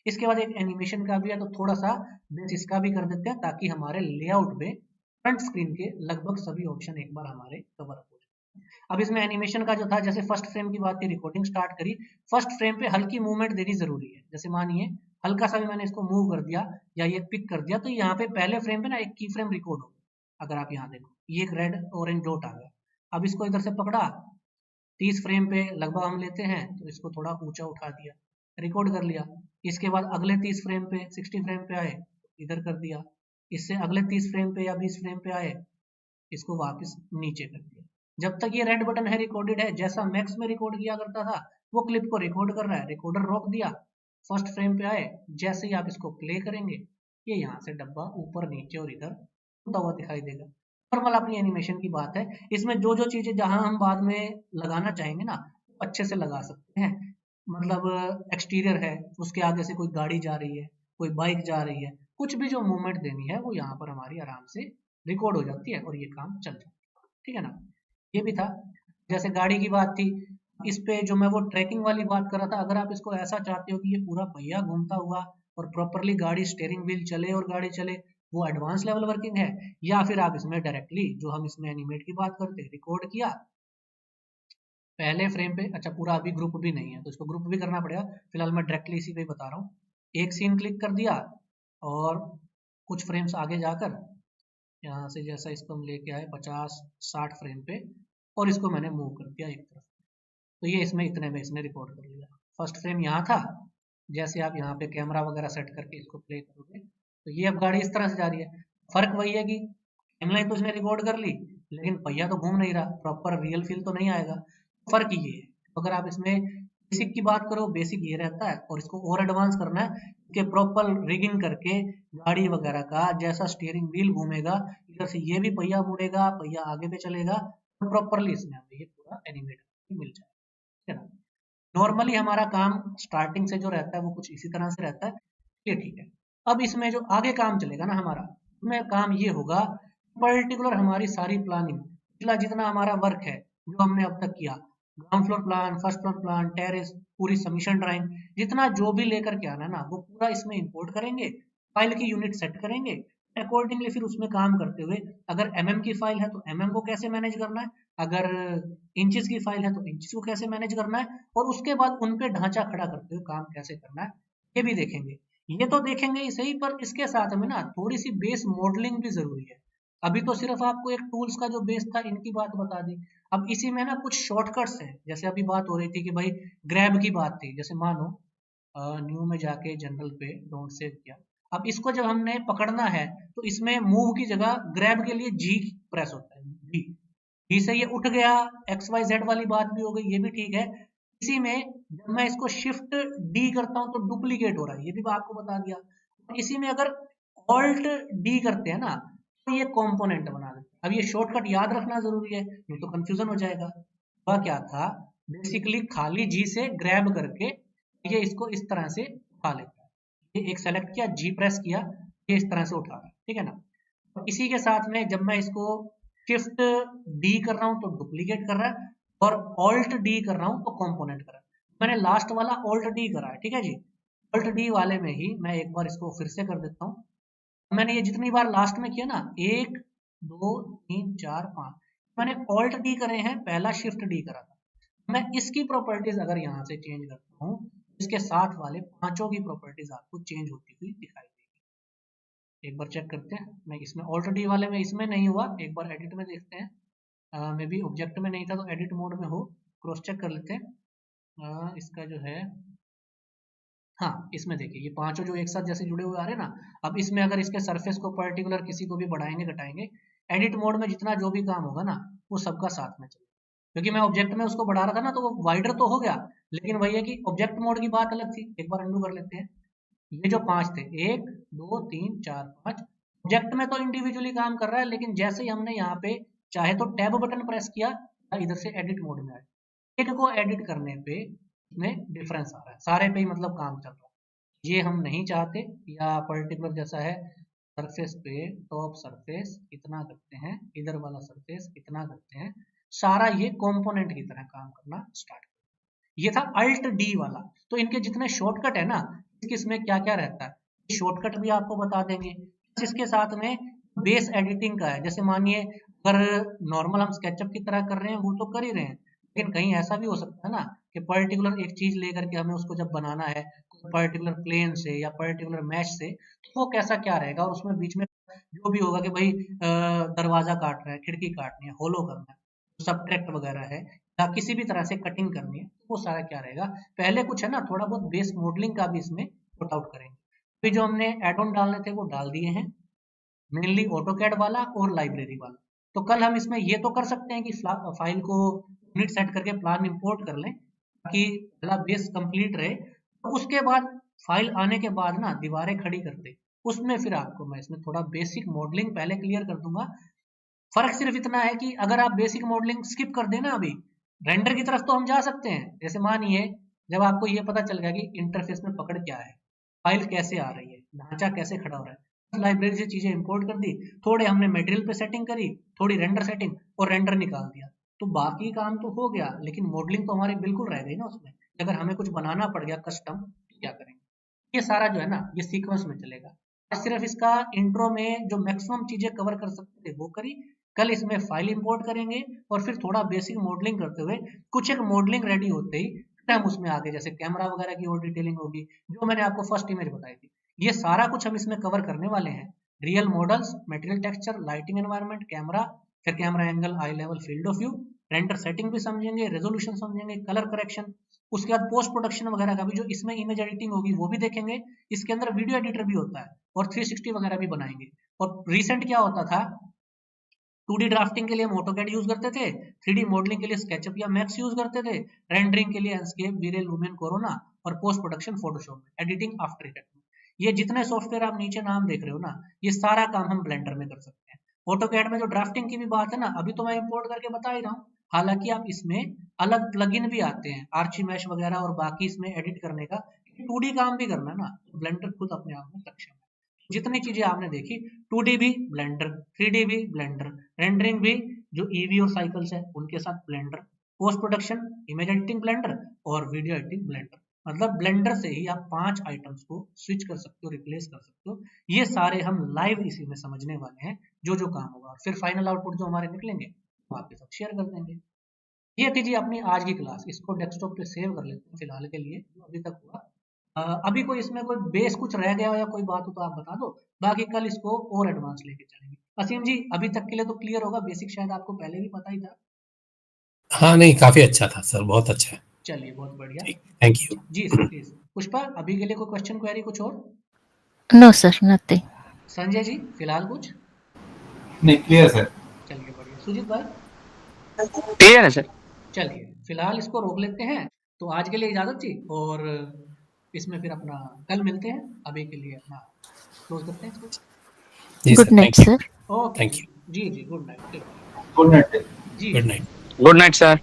इसके बाद एक एनिमेशन का भी है, तो थोड़ा सा बेस इसका भी कर देते हैं ताकि हमारे लेआउट में फ्रंट स्क्रीन के लगभग सभी ऑप्शन एक बार हमारे कवर हो जाए। अब इसमें एनिमेशन का जो था, जैसे फर्स्ट फ्रेम की बात की, रिकॉर्डिंग स्टार्ट करी, फर्स्ट फ्रेम पे हल्की मूवमेंट देनी जरूरी है। जैसे मानिए हल्का सा भी मैंने इसको मूव कर दिया या ये पिक कर दिया, तो यहाँ पे पहले फ्रेम पे ना एक की फ्रेम रिकॉर्ड हो, अगर आप यहाँ देखो ये एक रेड ऑरेंज डॉट आ गया। अब इसको इधर से पकड़ा, 30 फ्रेम पे लगभग हम लेते हैं, तो इसको थोड़ा ऊंचा उठा दिया, रिकॉर्ड कर लिया। इसके बाद अगले 30 फ्रेम पे 60 फ्रेम पे आए, इधर कर दिया। इससे अगले 30 फ्रेम पे या 20 फ्रेम पे आए, इसको वापस नीचे कर दिया। जब तक ये रेड बटन है रिकॉर्डेड है, जैसा मैक्स में रिकॉर्ड किया करता था वो क्लिप को रिकॉर्ड कर रहा है, रिकॉर्डर रोक दिया, फर्स्ट फ्रेम पे आए, जैसे ही आप इसको प्ले करेंगे ये यहाँ से डब्बा ऊपर नीचे और इधर होता हुआ दिखाई देगा। नॉर्मल अपनी एनिमेशन की बात है, इसमें जो जो चीजें जहां हम बाद में लगाना चाहेंगे ना अच्छे से लगा सकते हैं। मतलब एक्सटीरियर है, उसके आगे से कोई गाड़ी जा रही है, कोई बाइक जा रही है, कुछ भी जो मूवमेंट देनी है वो यहाँ पर हमारी आराम से रिकॉर्ड हो जाती है और ये काम चल जाता है। ठीक है ना, ये भी था। जैसे गाड़ी की बात थी, इस पे जो मैं वो ट्रैकिंग वाली बात कर रहा था, अगर आप इसको ऐसा चाहते हो कि ये पूरा पहिया घूमता हुआ और प्रॉपरली गाड़ी स्टेयरिंग व्हील चले और गाड़ी चले, वो एडवांस लेवल वर्किंग है। या फिर आप इसमें डायरेक्टली जो हम इसमें एनिमेट की बात करते हैं, रिकॉर्ड किया पहले फ्रेम पे, अच्छा पूरा अभी ग्रुप भी नहीं है तो इसको ग्रुप भी करना पड़ेगा, फिलहाल मैं डायरेक्टली इसी पे बता रहा हूँ। एक सीन क्लिक कर दिया और कुछ फ्रेम्स आगे जाकर यहाँ से जैसा इसको हम लेके आए 50-60 फ्रेम पे और इसको मैंने मूव कर दिया एक तरफ, तो ये इसमें इतने में इसने रिकॉर्ड कर लिया। फर्स्ट फ्रेम यहाँ था, जैसे आप यहाँ पे कैमरा वगैरह सेट करके इसको प्ले करोगे तो ये अब गाड़ी इस तरह से जा रही है। फर्क वही है कि टाइमलाइन तो इसने रिकॉर्ड कर ली, लेकिन पहिया तो घूम नहीं रहा, प्रॉपर रियल फील तो नहीं आएगा। फर्क ये है। अगर आप इसमें बेसिक की बात करो, बेसिक ये रहता है, और इसको और एडवांस करना है कि प्रॉपर रिगिंग करके गाड़ी वगैरह का जैसा स्टीयरिंग व्हील घूमेगा, इधर से ये भी पहिया मुड़ेगा, पहिया आगे पे चलेगा, प्रॉपरली इसमें हमें ये पूरा एनिमेट मिल जाएगा। ठीक है ना, नॉर्मली हमारा काम स्टार्टिंग से जो रहता है वो कुछ इसी तरह से रहता है। ये ठीक है। अब इसमें जो आगे काम चलेगा ना हमारा, उसमें काम ये होगा, पर्टिकुलर हमारी सारी प्लानिंग, पिछला जितना हमारा वर्क है जो हमने अब तक किया, ground floor plan, first floor plan, terrace, पूरी सबमिशन ड्राइंग, जितना जो भी लेकर के आना है ना वो पूरा इसमें इंपोर्ट करेंगे, फाइल की यूनिट सेट करेंगे, अकॉर्डिंगली फिर उसमें काम करते हुए, अगर एमएम की फाइल है तो एमएम को कैसे मैनेज करना है, अगर इंचेस की फाइल है तो इंचेस को कैसे मैनेज करना है, और उसके बाद उन पे ढांचा खड़ा करते हुए काम कैसे करना है, ये भी देखेंगे। ये तो देखेंगे ही सही, पर इसके साथ में ना थोड़ी सी बेस मॉडलिंग भी जरूरी है। अभी तो सिर्फ आपको एक टूल्स का जो बेस था इनकी बात बता दी, अब इसी में ना कुछ शॉर्टकट्स हैं। जैसे अभी बात हो रही थी कि भाई ग्रैब की बात थी, जैसे मानो न्यू में जाके जनरल पे डोंट सेव किया, अब इसको जब हमने पकड़ना है तो इसमें मूव की जगह ग्रैब के लिए जी प्रेस होता है, जी, जी से ये उठ गया, एक्स वाई जेड वाली बात भी हो गई, ये भी ठीक है। इसी में जब मैं इसको शिफ्ट डी करता हूं तो डुप्लीकेट हो रहा है, ये भी आपको बता दिया। इसी में अगर ऑल्ट डी करते हैं ना तो ये कंपोनेंट बना देते हैं। अब ये शॉर्टकट याद रखना जरूरी है, नहीं तो कंफ्यूजन हो जाएगा। वह क्या था, बेसिकली खाली जी से ग्रैब करके ये इसको इस तरह से उठा लेता है, ये एक सेलेक्ट किया, जी प्रेस किया, ये इस तरह से उठा रहा है। ठीक है ना, और इसी के साथ में जब मैं इसको शिफ्ट डी कर रहा हूं तो डुप्लीकेट कर रहा है, और ऑल्ट डी कर रहा हूं तो कंपोनेंट कर रहा है। मैंने लास्ट वाला ऑल्ट डी करा है, ठीक है जी। ऑल्ट डी वाले में ही मैं एक बार इसको फिर से कर देता हूँ। मैंने ये जितनी बार लास्ट में किया ना, 1 2 3 4 5, मैंने ऑल्ट डी करे हैं, पहला शिफ्ट डी करा था। मैं इसकी प्रॉपर्टीज अगर यहाँ से चेंज करता हूँ, इसके साथ वाले पांचों की प्रॉपर्टीज आपको चेंज होती हुई दिखाई देगी। एक बार चेक करते हैं, मैं इसमें ऑल्ट डी वाले में इसमें नहीं हुआ, एक बार एडिट में देखते हैं, मे बी ऑब्जेक्ट में नहीं था तो एडिट मोड में हो, क्रॉस चेक कर लेते हैं। इसका जो है, हाँ इसमें देखिए ये पांचों जो एक साथ जैसे जुड़े हुए आ रहे हैं ना, अब इसमें अगर इसके सरफेस को पर्टिकुलर किसी को भी बढ़ाएंगे घटाएंगे, एडिट मोड में जितना जो भी काम होगा ना वो सबका साथ में चलेगा। क्योंकि मैं ऑब्जेक्ट में उसको बढ़ा रहा था ना तो वो वाइडर तो हो गया, लेकिन वही है कि ऑब्जेक्ट मोड की बात अलग थी। एक बार अंडू कर लेते हैं, ये जो पांच थे, 1 2 3 4 5, ऑब्जेक्ट में तो इंडिविजुअली काम कर रहा है, लेकिन जैसे ही हमने यहाँ पे चाहे तो टैब बटन प्रेस किया या इधर से एडिट मोड में आए, एक को एडिट करने पे इसमें डिफरेंस आ रहा है, सारे पे ही मतलब काम चल रहा है। ये हम नहीं चाहते, या पर्टिकुलर जैसा है सरफेस पे टॉप सरफेस इतना करते हैं, इधर वाला सरफेस इतना करते हैं, सारा ये कंपोनेंट की तरह काम करना स्टार्ट। ये था अल्ट डी वाला। तो इनके जितने शॉर्टकट है ना, किसमें क्या क्या रहता है, शॉर्टकट भी आपको बता देंगे। इसके साथ में बेस एडिटिंग का है, जैसे मानिए अगर नॉर्मल हम स्केचअप की तरह कर रहे हैं वो तो कर ही रहे हैं, लेकिन कहीं ऐसा भी हो सकता है ना कि पर्टिकुलर एक चीज लेकर के हमें उसको जब बनाना है पर्टिकुलर प्लेन से या पर्टिकुलर मैश से, तो वो कैसा क्या रहेगा, और उसमें बीच में जो भी होगा कि भाई दरवाजा काट रहा है, खिड़की काटनी है, होलो करना है, सब्ट्रैक्ट वगैरह है, या किसी भी तरह से कटिंग करनी है, वो सारा क्या रहेगा। पहले कुछ है ना थोड़ा बहुत बेस मॉडलिंग का भी इसमें पुट आउट करेंगे। अभी जो हमने एड ऑन डालने थे वो डाल दिए हैं, मेनली ऑटोकैड वाला और लाइब्रेरी वाला। तो कल हम इसमें ये तो कर सकते हैं कि फाइल को यूनिट सेट करके प्लान इंपोर्ट कर लें ताकि पहला बेस कंप्लीट रहे, तो उसके बाद फाइल आने के बाद ना दीवारें खड़ी करते, उसमें फिर आपको मैं इसमें थोड़ा बेसिक मॉडलिंग पहले क्लियर कर दूंगा। फर्क सिर्फ इतना है कि अगर आप बेसिक मॉडलिंग स्किप कर देना अभी, रेंडर की तरफ तो हम जा सकते हैं। जैसे मानिए जब आपको ये पता चल गया कि इंटरफेस में पकड़ क्या है, फाइल कैसे आ रही है, ढांचा कैसे खड़ा हो रहा है, लाइब्रेरी से चीजें इंपोर्ट कर दी, थोड़े हमने मटेरियल पे सेटिंग करी, थोड़ी रेंडर सेटिंग और रेंडर निकाल दिया, तो बाकी काम तो हो गया, लेकिन मॉडलिंग तो हमारी बिल्कुल रह गई ना उसमें। अगर हमें कुछ बनाना पड़ गया कस्टम तो क्या करेंगे, ये सारा जो है ना ये सीक्वेंस में चलेगा। आज सिर्फ इसका इंट्रो में जो मैक्सिमम चीजें कवर कर सकते थे वो करी, कल इसमें फाइल इंपोर्ट करेंगे और फिर थोड़ा बेसिक मॉडलिंग करते हुए कुछ एक मॉडलिंग रेडी होते ही फिर हम उसमें आगे जैसे कैमरा वगैरह की और डिटेलिंग होगी, जो मैंने आपको फर्स्ट इमेज बताई थी, ये सारा कुछ हम इसमें कवर करने वाले हैं। Real models, material texture, lighting environment, camera, फिर camera angle, eye level, field of view, render setting भी समझेंगे, रेजोल्यूशन समझेंगे, कलर करेक्शन, उसके बाद पोस्ट प्रोडक्शन वगैरह का भी जो इसमें इमेज एडिटिंग होगी वो भी देखेंगे। इसके अंदर वीडियो एडिटर भी होता है और 360 वगैरह भी बनाएंगे। और रिसेंट क्या होता था, 2D ड्राफ्टिंग के लिए हम ऑटोकैड यूज करते थे, 3D मॉडलिंग के लिए स्केचअप या मैक्स यूज करते थे, रेंडरिंग के लिए एस्केप, वीरेल, लुमेन, कोरोना, और पोस्ट प्रोडक्शन फोटोशॉप में, एडिटिंग आफ्टर इफेक्ट में। ये जितने सॉफ्टवेयर आप नीचे नाम देख रहे हो ना, ये सारा काम हम ब्लेंडर में कर सकते हैं। ऑटोकैड में जो ड्राफ्टिंग की भी बात है ना, अभी तो मैं इंपोर्ट करके बता ही रहा हूँ, हालांकि आप इसमें अलग प्लगइन भी आते हैं, आर्ची मैश वगैरह और बाकी इसमें एडिट करने का, 2D काम भी करना ना, ब्लेंडर खुद अपने आप में सक्षम है। जितनी चीजें आपने देखी, 2D भी ब्लेंडर, 3D भी ब्लेंडर, रेंडरिंग भी जो ईवी और साइकिल्स है उनके साथ blender, post production image editing blender और वीडियो एडिटिंग ब्लेंडर। मतलब ब्लेंडर से ही आप 5 आइटम्स को स्विच कर सकते हो, रिप्लेस कर सकते हो। ये सारे हम लाइव इसी में समझने वाले हैं, जो जो काम होगा, और फिर फाइनल आउटपुट जो हमारे निकलेंगे वो आपके साथ शेयर कर देंगे। ये थी जी अपनी आज की क्लास, इसको डेस्कटॉप पे सेव कर लेते हैं फिलहाल के लिए जो अभी तक हुआ। अभी कोई इसमें कोई बेस कुछ रह गया हो या कोई बात हो तो आप बता दो, बाकी कल इसको और एडवांस लेके चलेंगे। असीम जी अभी तक के लिए तो क्लियर होगा, बेसिक शायद आपको पहले भी पता ही था। हाँ नहीं, काफी अच्छा था सर, बहुत अच्छा है। चलिए बहुत बढ़िया, thank you ji sir please. Pushpa अभी के लिए कोई क्वेश्चन क्वेरी कुछ और? No sir, nothing. Sanjay ji फिलहाल कुछ? नहीं, क्लियर सर। चलिए बढ़िया। सुजीत भाई? क्लियर है सर। चलिए फिलहाल इसको रोक लेते हैं, तो आज के लिए इजाजत जी, और इसमें फिर अपना कल मिलते हैं। अभी के लिए अपना क्लोज करते हैं इसको। Good night sir. Okay thank you. जी जी, गुड नाइट। गुड नाइट जी good night. Good night sir.